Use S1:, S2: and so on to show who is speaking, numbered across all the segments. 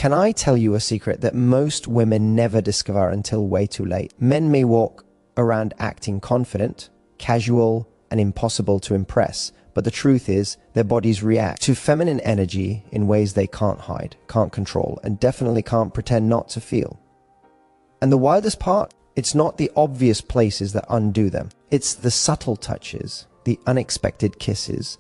S1: Can I tell you a secret that most women never discover until way too late? Men may walk around acting confident, casual, and impossible to impress, but the truth is their bodies react to feminine energy in ways they can't hide, can't control, and definitely can't pretend not to feel. And the wildest part, it's not the obvious places that undo them. It's the subtle touches, the unexpected kisses,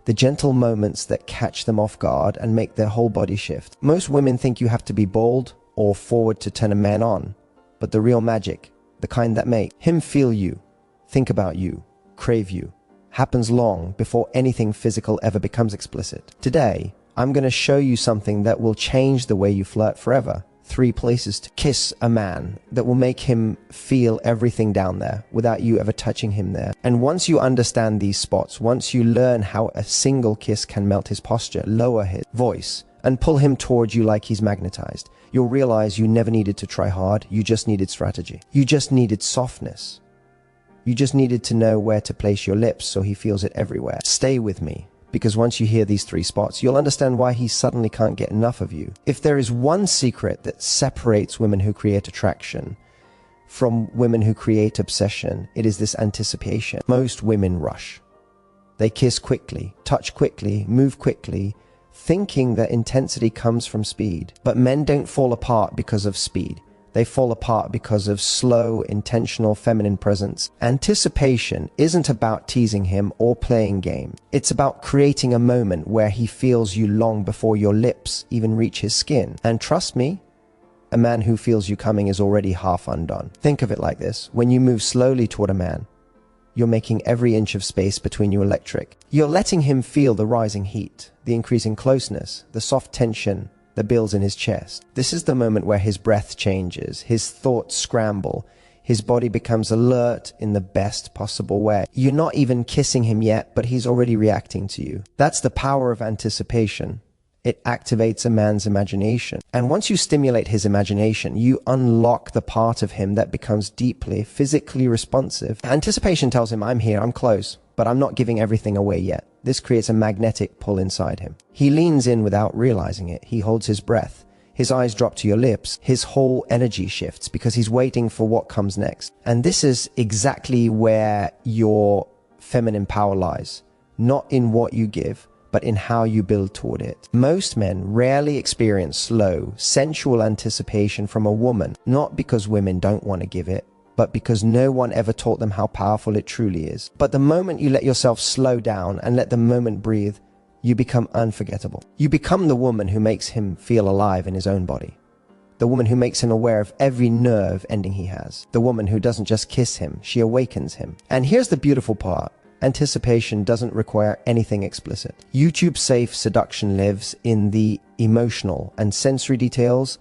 S1: the gentle moments that catch them off guard and make their whole body shift. Most women think you have to be bold or forward to turn a man on, but the real magic, the kind that make him feel you, think about you, crave you, happens long before anything physical ever becomes explicit. Today, I'm going to show you something that will change the way you flirt forever. 3 places to kiss a man that will make him feel everything down there without you ever touching him there. And once you understand these spots, once you learn how a single kiss can melt his posture, lower his voice, and pull him towards you like he's magnetized, you'll realize you never needed to try hard. You just needed strategy. You just needed softness. You just needed to know where to place your lips so he feels it everywhere. Stay with me, because once you hear these 3 spots, you'll understand why he suddenly can't get enough of you. If there is one secret that separates women who create attraction from women who create obsession, it is this anticipation. Most women rush. They kiss quickly, touch quickly, move quickly, thinking that intensity comes from speed. But men don't fall apart because of speed. They fall apart because of slow, intentional feminine presence. Anticipation isn't about teasing him or playing game. It's about creating a moment where he feels you long before your lips even reach his skin. And trust me, a man who feels you coming is already half undone. Think of it like this. When you move slowly toward a man, you're making every inch of space between you electric. You're letting him feel the rising heat, the increasing closeness, the soft tension that builds in his chest. This is the moment where his breath changes, his thoughts scramble, his body becomes alert in the best possible way. You're not even kissing him yet, but he's already reacting to you. That's the power of anticipation. It activates a man's imagination. And once you stimulate his imagination, you unlock the part of him that becomes deeply, physically responsive. Anticipation tells him, I'm here, I'm close, but I'm not giving everything away yet. This creates a magnetic pull inside him. He leans in without realizing it. He holds his breath. His eyes drop to your lips. His whole energy shifts because he's waiting for what comes next. And this is exactly where your feminine power lies. Not in what you give, but in how you build toward it. Most men rarely experience slow, sensual anticipation from a woman, not because women don't want to give it, but because no one ever taught them how powerful it truly is. But the moment you let yourself slow down and let the moment breathe, you become unforgettable. You become the woman who makes him feel alive in his own body. The woman who makes him aware of every nerve ending he has. The woman who doesn't just kiss him, she awakens him. And here's the beautiful part. Anticipation doesn't require anything explicit. YouTube-safe seduction lives in the emotional and sensory details,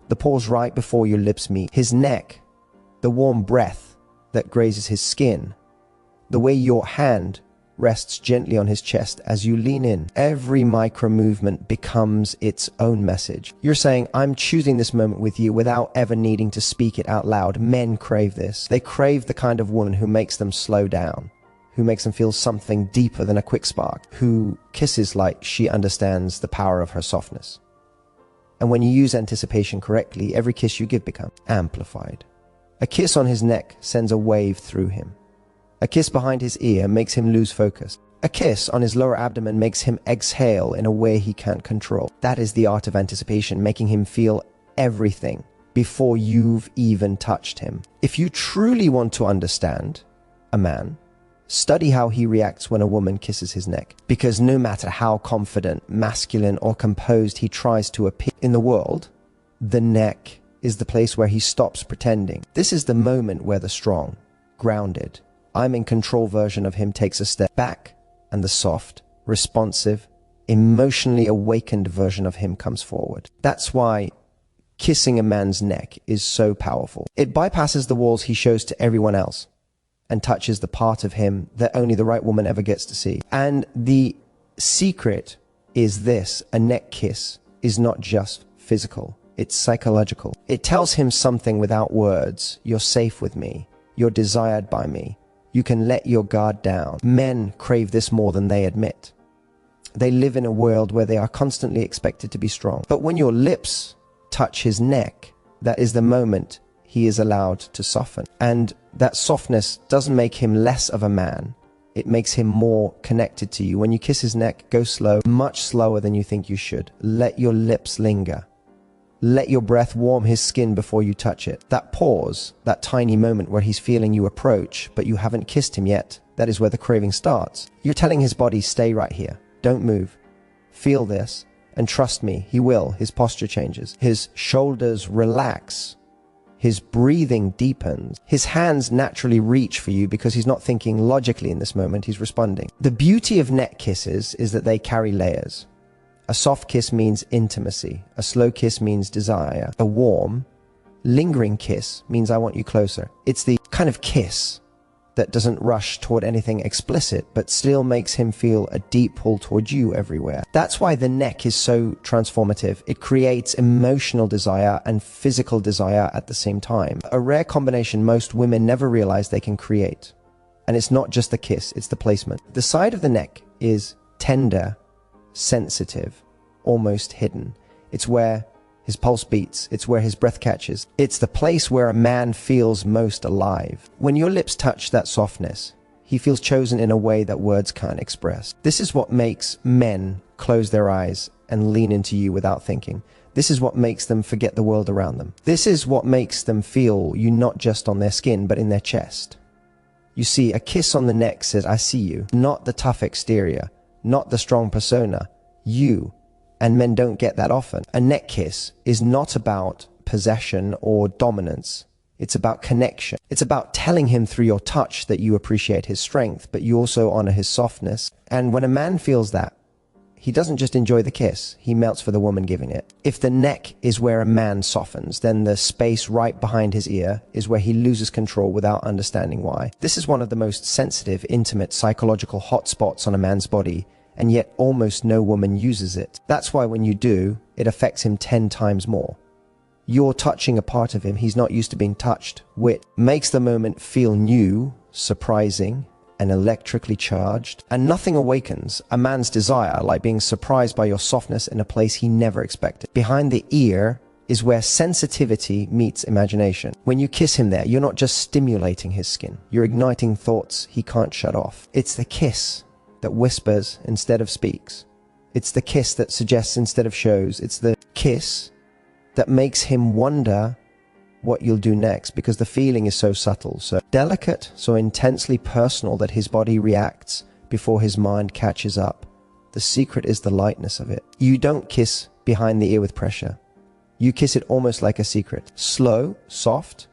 S1: the pause right before your lips meet, his neck, the warm breath that grazes his skin, the way your hand rests gently on his chest as you lean in. Every micro movement becomes its own message. You're saying, I'm choosing this moment with you without ever needing to speak it out loud. Men crave this. They crave the kind of woman who makes them slow down, who makes them feel something deeper than a quick spark, who kisses like she understands the power of her softness. And when you use anticipation correctly, every kiss you give becomes amplified. A kiss on his neck sends a wave through him. A kiss behind his ear makes him lose focus. A kiss on his lower abdomen makes him exhale in a way he can't control. That is the art of anticipation, making him feel everything before you've even touched him. If you truly want to understand a man, study how he reacts when a woman kisses his neck. Because no matter how confident, masculine, or composed he tries to appear in the world, the neck is the place where he stops pretending. This is the moment where the strong, grounded, I'm in control version of him takes a step back, and the soft, responsive, emotionally awakened version of him comes forward. That's why kissing a man's neck is so powerful. It bypasses the walls he shows to everyone else and touches the part of him that only the right woman ever gets to see. And the secret is this: a neck kiss is not just physical, it's psychological. It tells him something without words. You're safe with me. You're desired by me. You can let your guard down. Men crave this more than they admit. They live in a world where they are constantly expected to be strong. But when your lips touch his neck, that is the moment he is allowed to soften. And that softness doesn't make him less of a man. It makes him more connected to you. When you kiss his neck, go slow, much slower than you think you should. Let your lips linger. Let your breath warm his skin before you touch it. That pause, that tiny moment where he's feeling you approach, but you haven't kissed him yet, that is where the craving starts. You're telling his body, stay right here. Don't move. Feel this, and trust me, he will. His posture changes. His shoulders relax. His breathing deepens. His hands naturally reach for you because he's not thinking logically in this moment, he's responding. The beauty of neck kisses is that they carry layers. A soft kiss means intimacy. A slow kiss means desire. A warm, lingering kiss means I want you closer. It's the kind of kiss that doesn't rush toward anything explicit, but still makes him feel a deep pull toward you everywhere. That's why the neck is so transformative. It creates emotional desire and physical desire at the same time. A rare combination most women never realize they can create. And it's not just the kiss, it's the placement. The side of the neck is tender, sensitive, almost hidden. It's where his pulse beats. It's where his breath catches. It's the place where a man feels most alive. When your lips touch that softness, he feels chosen in a way that words can't express. This is what makes men close their eyes and lean into you without thinking. This is what makes them forget the world around them. This is what makes them feel you not just on their skin, but in their chest. You see, a kiss on the neck says, I see you. Not the tough exterior, not the strong persona. You. And men don't get that often. A neck kiss is not about possession or dominance. It's about connection. It's about telling him through your touch that you appreciate his strength, but you also honor his softness. And when a man feels that, he doesn't just enjoy the kiss, he melts for the woman giving it. If the neck is where a man softens, then the space right behind his ear is where he loses control without understanding why. This is one of the most sensitive, intimate, psychological hotspots on a man's body, and yet almost no woman uses it. That's why when you do, it affects him 10 times more. You're touching a part of him he's not used to being touched with. Makes the moment feel new, surprising, and electrically charged. And nothing awakens a man's desire like being surprised by your softness in a place he never expected. Behind the ear is where sensitivity meets imagination. When you kiss him there, you're not just stimulating his skin. You're igniting thoughts he can't shut off. It's the kiss that whispers instead of speaks. It's the kiss that suggests instead of shows. It's the kiss that makes him wonder what you'll do next, because the feeling is so subtle, so delicate, so intensely personal that his body reacts before his mind catches up. The secret is the lightness of it. You don't kiss behind the ear with pressure. You kiss it almost like a secret. Slow, soft,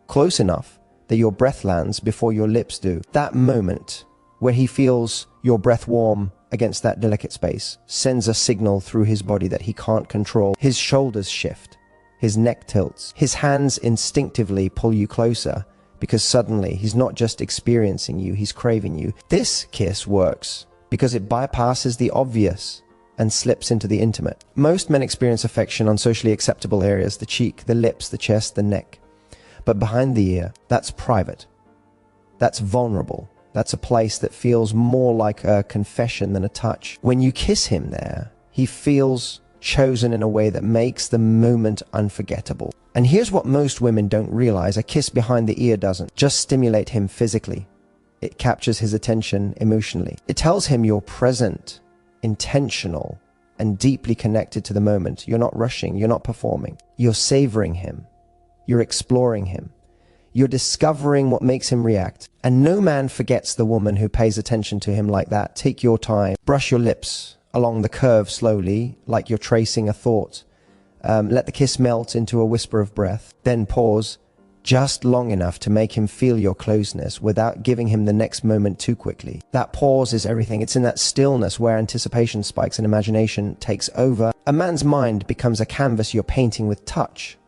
S1: close enough that your breath lands before your lips do. That moment where he feels your breath warm against that delicate space sends a signal through his body that he can't control. His shoulders shift, his neck tilts, his hands instinctively pull you closer because suddenly he's not just experiencing you, he's craving you. This kiss works because it bypasses the obvious and slips into the intimate. Most men experience affection on socially acceptable areas, the cheek, the lips, the chest, the neck. But behind the ear, that's private. That's vulnerable. That's a place that feels more like a confession than a touch. When you kiss him there, he feels chosen in a way that makes the moment unforgettable. And here's what most women don't realize. A kiss behind the ear doesn't just stimulate him physically. It captures his attention emotionally. It tells him you're present, intentional, and deeply connected to the moment. You're not rushing. You're not performing. You're savoring him. You're exploring him. You're discovering what makes him react. And no man forgets the woman who pays attention to him like that. Take your time. Brush your lips along the curve slowly, like you're tracing a thought. Let the kiss melt into a whisper of breath. Then pause just long enough to make him feel your closeness without giving him the next moment too quickly. That pause is everything. It's in that stillness where anticipation spikes and imagination takes over. A man's mind becomes a canvas you're painting with touch.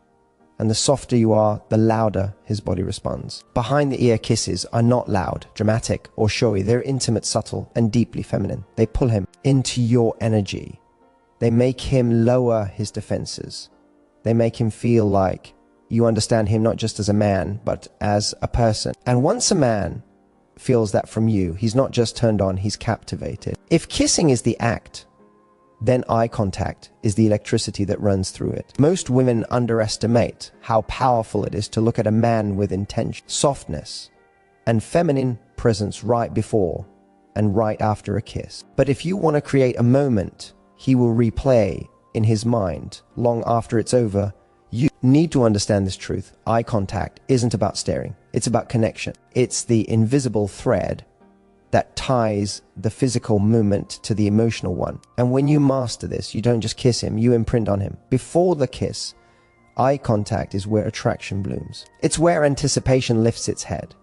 S1: And the softer you are, the louder his body responds. Behind the ear kisses are not loud, dramatic, or showy. They're intimate, subtle, and deeply feminine. They pull him into your energy. They make him lower his defenses. They make him feel like you understand him not just as a man, but as a person. And once a man feels that from you. He's not just turned on, he's captivated. If kissing is the act, then eye contact is the electricity that runs through it. Most women underestimate how powerful it is to look at a man with intention, softness, and feminine presence right before and right after a kiss. But if you want to create a moment he will replay in his mind long after it's over, you need to understand this truth. Eye contact isn't about staring. It's about connection. It's the invisible thread that ties the physical movement to the emotional one. And when you master this, you don't just kiss him, you imprint on him. Before the kiss, eye contact is where attraction blooms. It's where anticipation lifts its head.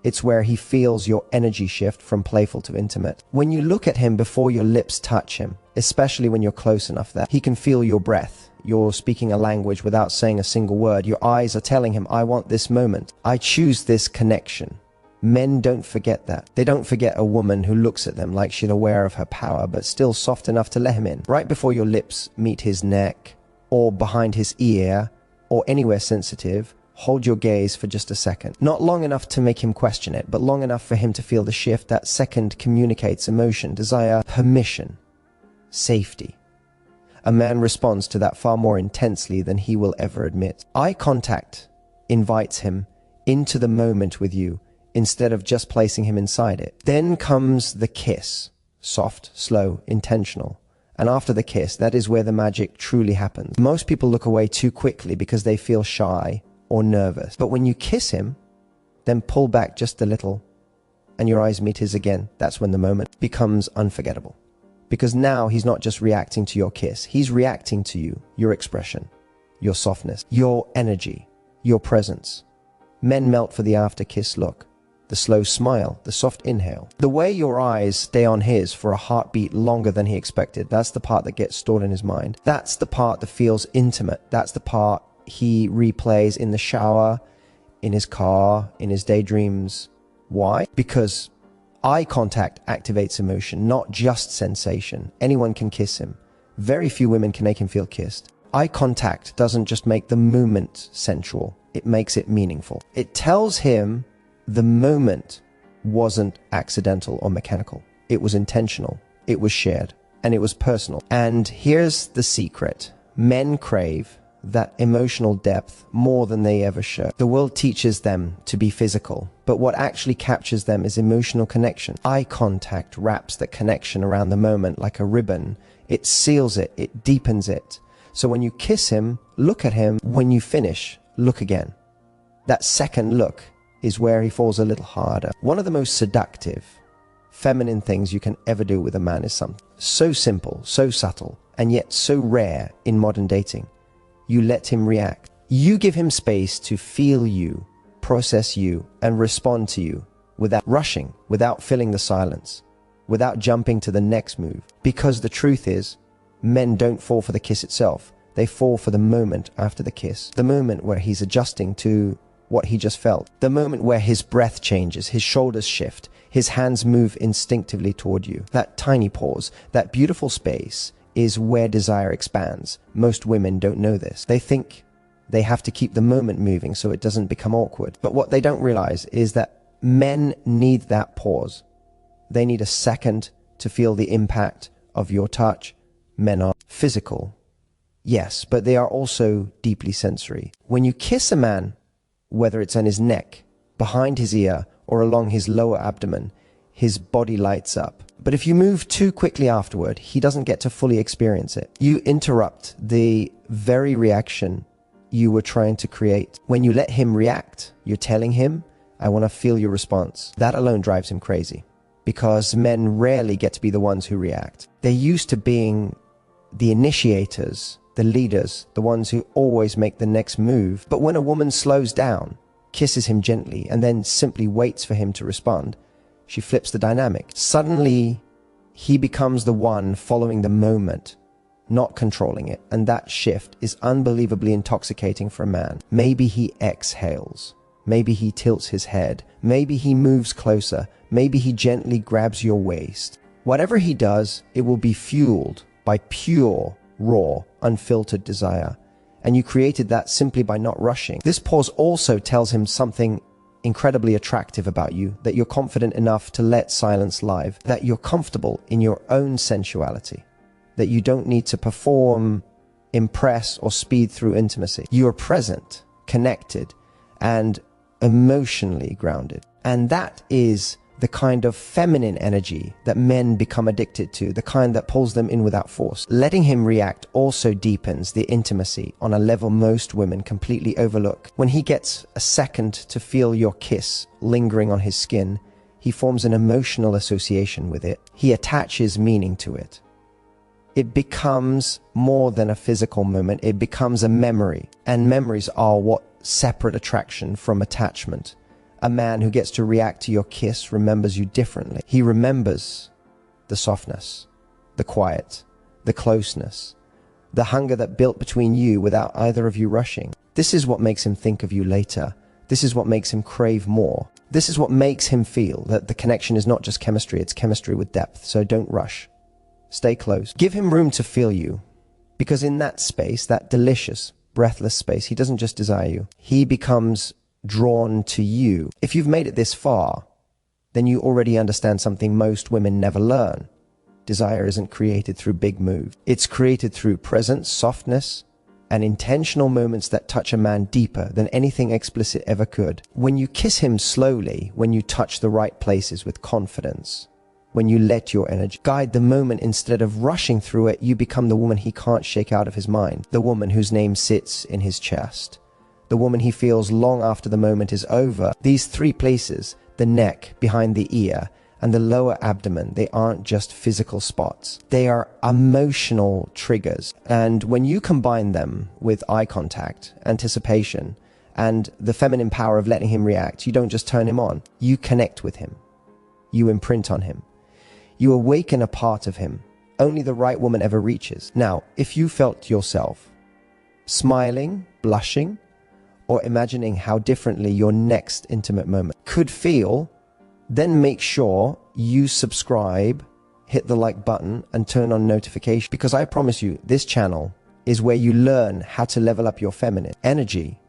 S1: It's where he feels your energy shift from playful to intimate. When you look at him before your lips touch him, especially when you're close enough that he can feel your breath, you're speaking a language without saying a single word, your eyes are telling him, I want this moment. I choose this connection. Men don't forget that. They don't forget a woman who looks at them like she's aware of her power, but still soft enough to let him in. Right before your lips meet his neck, or behind his ear, or anywhere sensitive, hold your gaze for just a second. Not long enough to make him question it, but long enough for him to feel the shift. That second communicates emotion, desire, permission, safety. A man responds to that far more intensely than he will ever admit. Eye contact invites him into the moment with you, instead of just placing him inside it. Then comes the kiss. Soft, slow, intentional. And after the kiss, that is where the magic truly happens. Most people look away too quickly because they feel shy or nervous. But when you kiss him, then pull back just a little, and your eyes meet his again. That's when the moment becomes unforgettable. Because now he's not just reacting to your kiss. He's reacting to you, your expression, your softness, your energy, your presence. Men melt for the after-kiss look. The slow smile, the soft inhale. The way your eyes stay on his for a heartbeat longer than he expected, that's the part that gets stored in his mind. That's the part that feels intimate. That's the part he replays in the shower, in his car, in his daydreams. Why? Because eye contact activates emotion, not just sensation. Anyone can kiss him. Very few women can make him feel kissed. Eye contact doesn't just make the moment sensual, it makes it meaningful. It tells him the moment wasn't accidental or mechanical. It was intentional, it was shared, and it was personal. And here's the secret. Men crave that emotional depth more than they ever show. The world teaches them to be physical, but what actually captures them is emotional connection. Eye contact wraps that connection around the moment like a ribbon. It seals it, it deepens it. So when you kiss him, look at him. When you finish, look again. That second look is where he falls a little harder. One of the most seductive, feminine things you can ever do with a man is something so simple, so subtle, and yet so rare in modern dating. You let him react. You give him space to feel you, process you, and respond to you without rushing, without filling the silence, without jumping to the next move. Because the truth is, men don't fall for the kiss itself. They fall for the moment after the kiss. The moment where he's adjusting to what he just felt. The moment where his breath changes, his shoulders shift, his hands move instinctively toward you. That tiny pause, that beautiful space is where desire expands. Most women don't know this. They think they have to keep the moment moving so it doesn't become awkward. But what they don't realize is that men need that pause. They need a second to feel the impact of your touch. Men are physical, yes, but they are also deeply sensory. When you kiss a man, whether it's on his neck, behind his ear, or along his lower abdomen, his body lights up. But if you move too quickly afterward, he doesn't get to fully experience it. You interrupt the very reaction you were trying to create. When you let him react, you're telling him, I want to feel your response. That alone drives him crazy, because men rarely get to be the ones who react. They're used to being the initiators, the leaders, the ones who always make the next move. But when a woman slows down, kisses him gently, and then simply waits for him to respond, she flips the dynamic. Suddenly, he becomes the one following the moment, not controlling it. And that shift is unbelievably intoxicating for a man. Maybe he exhales. Maybe he tilts his head. Maybe he moves closer. Maybe he gently grabs your waist. Whatever he does, it will be fueled by pure, raw, unfiltered desire. And you created that simply by not rushing. This pause also tells him something incredibly attractive about you, that you're confident enough to let silence live, that you're comfortable in your own sensuality, that you don't need to perform, impress, or speed through intimacy. You are present, connected, and emotionally grounded. And that is the kind of feminine energy that men become addicted to, the kind that pulls them in without force. Letting him react also deepens the intimacy on a level most women completely overlook. When he gets a second to feel your kiss lingering on his skin, he forms an emotional association with it. He attaches meaning to it. It becomes more than a physical moment. It becomes a memory. And memories are what separate attraction from attachment. A man who gets to react to your kiss remembers you differently. He remembers the softness, the quiet, the closeness, the hunger that built between you without either of you rushing. This is what makes him think of you later. This is what makes him crave more. This is what makes him feel that the connection is not just chemistry, it's chemistry with depth. So don't rush. Stay close. Give him room to feel you, because in that space, that delicious, breathless space, he doesn't just desire you. He becomes drawn to you. If you've made it this far, then you already understand something most women never learn. Desire isn't created through big moves. It's created through presence, softness, and intentional moments that touch a man deeper than anything explicit ever could. When you kiss him slowly, when you touch the right places with confidence, when you let your energy guide the moment instead of rushing through it, you become the woman he can't shake out of his mind, the woman whose name sits in his chest, the woman he feels long after the moment is over. These three places, the neck, behind the ear, and the lower abdomen, they aren't just physical spots. They are emotional triggers. And when you combine them with eye contact, anticipation, and the feminine power of letting him react, you don't just turn him on. You connect with him. You imprint on him. You awaken a part of him only the right woman ever reaches. Now, if you felt yourself smiling, blushing, or imagining how differently your next intimate moment could feel, then make sure you subscribe, hit the like button, and turn on notifications, because I promise you, this channel is where you learn how to level up your feminine energy,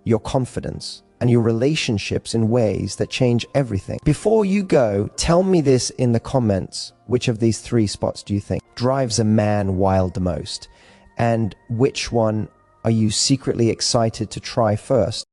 S1: your confidence, and your relationships in ways that change everything. Before you go, tell me this in the comments. Which of these three spots do you think drives a man wild the most? And which one are you secretly excited to try first?